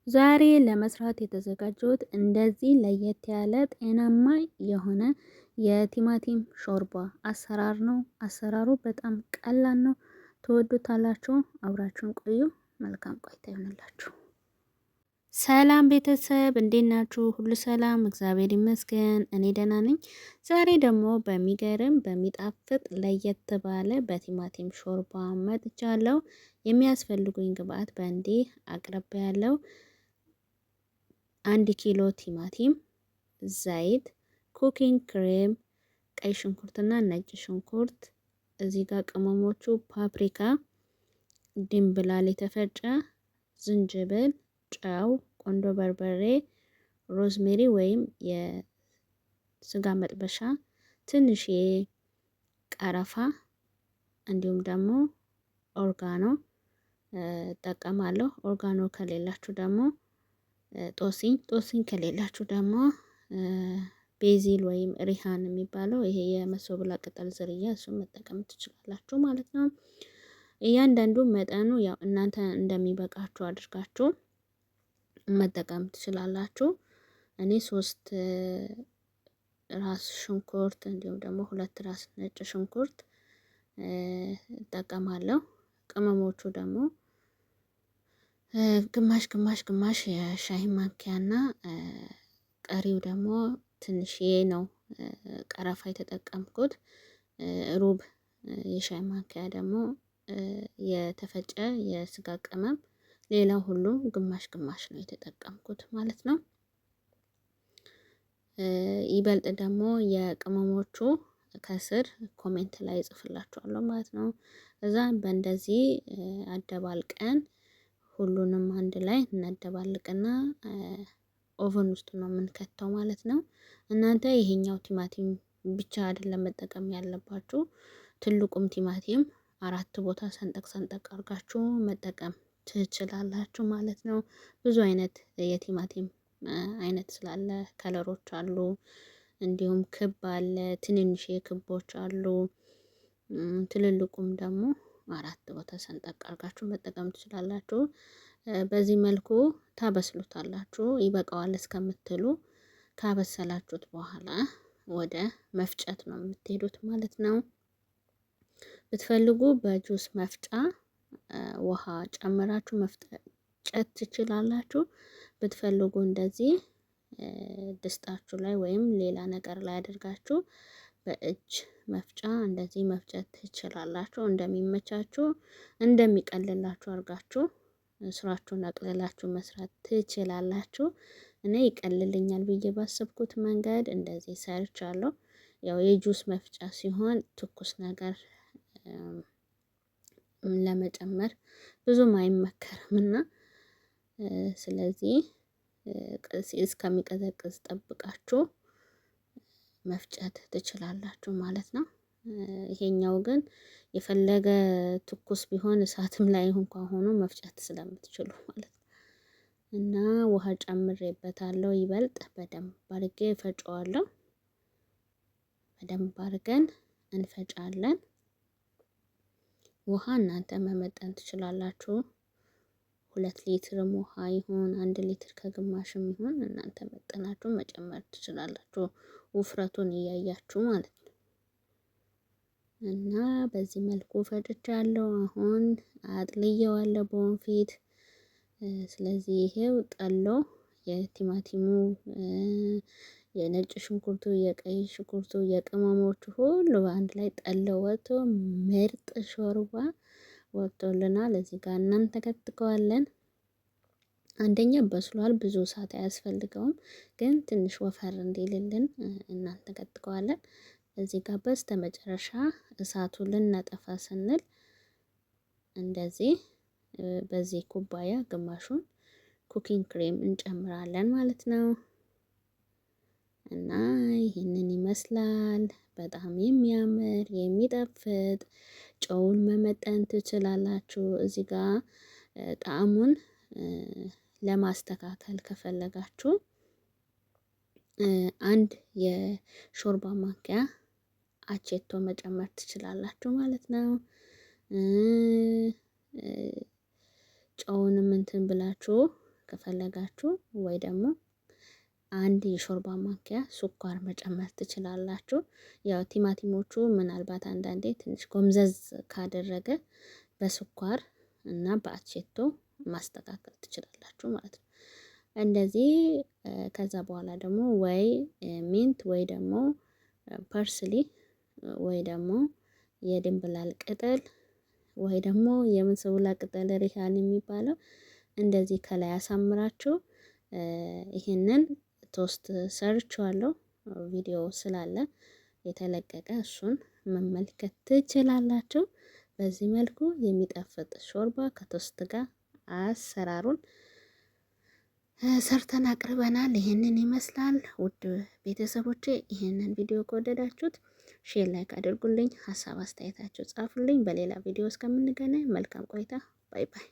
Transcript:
ዛሬ ለመስራት የተዘጋጀሁት እንደዚህ ለየት ያለ ጤናማ የሆነ የቲማቲም ሾርባ አሰራር ነው። አሰራሩ በጣም ቀላል ነው። ትወዱታላችሁ። አብራችሁን ቆዩ። መልካም ቆይታ ይሆንላችሁ። ሰላም ቤተሰብ እንዴት ናችሁ? ሁሉ ሰላም፣ እግዚአብሔር ይመስገን። እኔ ደህና ነኝ። ዛሬ ደግሞ በሚገርም በሚጣፍጥ ለየት ባለ በቲማቲም ሾርባ መጥቻለሁ። የሚያስፈልጉኝ ግብአት በእንዲህ አቅርቤያለሁ። 1 ኪሎ ቲማቲም፣ ዘይት፣ ኩኪንግ ክሬም፣ ቀይ ሽንኩርትና ነጭ ሽንኩርት፣ እዚህ ጋር ቅመሞቹ ፓፕሪካ፣ ድንብላል የተፈጨ፣ ዝንጅብል፣ ጨው፣ ቆንዶ በርበሬ፣ ሮዝሜሪ ወይም የስጋ መጥበሻ፣ ትንሽ ቀረፋ እንዲሁም ደግሞ ኦርጋኖ እጠቀማለሁ። ኦርጋኖ ከሌላችሁ ደግሞ ጦስኝ ከሌላችሁ ደግሞ ቤዚል ወይም ሪሃን የሚባለው ይሄ የመሶብላ ቅጠል ዝርያ እሱን መጠቀም ትችላላችሁ ማለት ነው። እያንዳንዱ መጠኑ ያው እናንተ እንደሚበቃችሁ አድርጋችሁ መጠቀም ትችላላችሁ። እኔ 3 ራስ ሽንኩርት እንዲሁም ደግሞ 2 ራስ ነጭ ሽንኩርት እጠቀማለሁ። ቅመሞቹ ደግሞ ግማሽ የሻይ ማንኪያና ቀሪው ደግሞ ትንሽዬ ነው ቀረፋ የተጠቀምኩት። ሩብ የሻይ ማንኪያ ደግሞ የተፈጨ የስጋ ቅመም፣ ሌላው ሁሉ ግማሽ ነው የተጠቀምኩት ማለት ነው። ይበልጥ ደግሞ የቅመሞቹ ከስር ኮሜንት ላይ እጽፍላችኋለሁ ማለት ነው። እዛ በእንደዚህ አደባልቀን ሁሉንም አንድ ላይ እናደባልቅና ኦቨን ውስጥ ነው የምንከተው ማለት ነው። እናንተ ይሄኛው ቲማቲም ብቻ አይደለም መጠቀም ያለባችሁ፣ ትልቁም ቲማቲም 4 ቦታ ሰንጠቅ አድርጋችሁ መጠቀም ትችላላችሁ ማለት ነው። ብዙ አይነት የቲማቲም አይነት ስላለ ከለሮች አሉ። እንዲሁም ክብ አለ፣ ትንንሽ ክቦች አሉ። ትልልቁም ደግሞ 4 ቦታ ሰንጠቅ አድርጋችሁ መጠቀም ትችላላችሁ። በዚህ መልኩ ታበስሉታላችሁ። ይበቃዋል እስከምትሉ ካበሰላችሁት በኋላ ወደ መፍጨት ነው የምትሄዱት ማለት ነው። ብትፈልጉ በጁስ መፍጫ ውሃ ጨምራችሁ መፍጨት ትችላላችሁ። ብትፈልጉ እንደዚህ ድስታችሁ ላይ ወይም ሌላ ነገር ላይ አድርጋችሁ በእጅ መፍጫ እንደዚህ መፍጨት ትችላላችሁ። እንደሚመቻችሁ እንደሚቀልላችሁ አድርጋችሁ ስራችሁን አቅልላችሁ መስራት ትችላላችሁ። እኔ ይቀልልኛል ብዬ ባሰብኩት መንገድ እንደዚህ ሰርቻለሁ። ያው የጁስ መፍጫ ሲሆን ትኩስ ነገር ለመጨመር ብዙም አይመከርም እና ስለዚህ እስከሚቀዘቅዝ ጠብቃችሁ መፍጨት ትችላላችሁ ማለት ነው። ይሄኛው ግን የፈለገ ትኩስ ቢሆን እሳትም ላይ እንኳን ሆኖ መፍጨት ስለምትችሉ ማለት ነው። እና ውሃ ጨምሬበታለሁ። ይበልጥ በደንብ አድርጌ እፈጨዋለሁ። በደንብ አድርገን እንፈጫለን። ውሃ እናንተ መመጠን ትችላላችሁ። 2 ሊትርም ውሃ ይሁን 1 ሊትር ከግማሽም ይሁን እናንተ መጠናችሁ መጨመር ትችላላችሁ፣ ውፍረቱን እያያችሁ ማለት ነው። እና በዚህ መልኩ ፈጭቻለሁ። አሁን አጥልየዋለሁ በወንፊት። ስለዚህ ይሄው ጠሎ የቲማቲሙ፣ የነጭ ሽንኩርቱ፣ የቀይ ሽንኩርቱ፣ የቅመሞቹ ሁሉ በአንድ ላይ ጠለው ወጥቶ ምርጥ ሾርባ ወጥቶልናል። እዚህ ጋር እናንተከትከዋለን። አንደኛ በስሏል፣ ብዙ እሳት አያስፈልገውም፣ ግን ትንሽ ወፈር እንዲልልን እናንተከትከዋለን። እዚህ ጋር በስተመጨረሻ እሳቱን ልናጠፋ ስንል እንደዚህ በዚህ ኩባያ ግማሹን ኩኪንግ ክሬም እንጨምራለን ማለት ነው። እና ይህንን ይመስላል። በጣም የሚያምር የሚጣፍጥ። ጨውን መመጠን ትችላላችሁ። እዚህ ጋር ጣዕሙን ለማስተካከል ከፈለጋችሁ 1 የሾርባ ማንኪያ አቼቶ መጨመር ትችላላችሁ ማለት ነው። ጨውንም እንትን ብላችሁ ከፈለጋችሁ ወይ ደግሞ አንድ የሾርባ ማንኪያ ስኳር መጨመር ትችላላችሁ። ያው ቲማቲሞቹ ምናልባት አንዳንዴ ትንሽ ጎምዘዝ ካደረገ በስኳር እና በአቼቶ ማስተካከል ትችላላችሁ ማለት ነው። እንደዚህ ከዛ በኋላ ደግሞ ወይ ሚንት ወይ ደግሞ ፐርስሊ ወይ ደግሞ የድንብላል ቅጠል ወይ ደግሞ የምንስቡላ ቅጠል ሪሃን የሚባለው እንደዚህ ከላይ አሳምራችሁ ይሄንን ቶስት ሰርቼዋለሁ። ቪዲዮ ስላለ የተለቀቀ እሱን መመልከት ትችላላችሁ። በዚህ መልኩ የሚጣፍጥ ሾርባ ከቶስት ጋር አሰራሩን ሰርተን አቅርበናል። ይህንን ይመስላል። ውድ ቤተሰቦቼ ይህንን ቪዲዮ ከወደዳችሁት ሼር ላይክ አድርጉልኝ። ሀሳብ አስተያየታችሁ ጻፉልኝ። በሌላ ቪዲዮ እስከምንገናኝ መልካም ቆይታ። ባይ ባይ።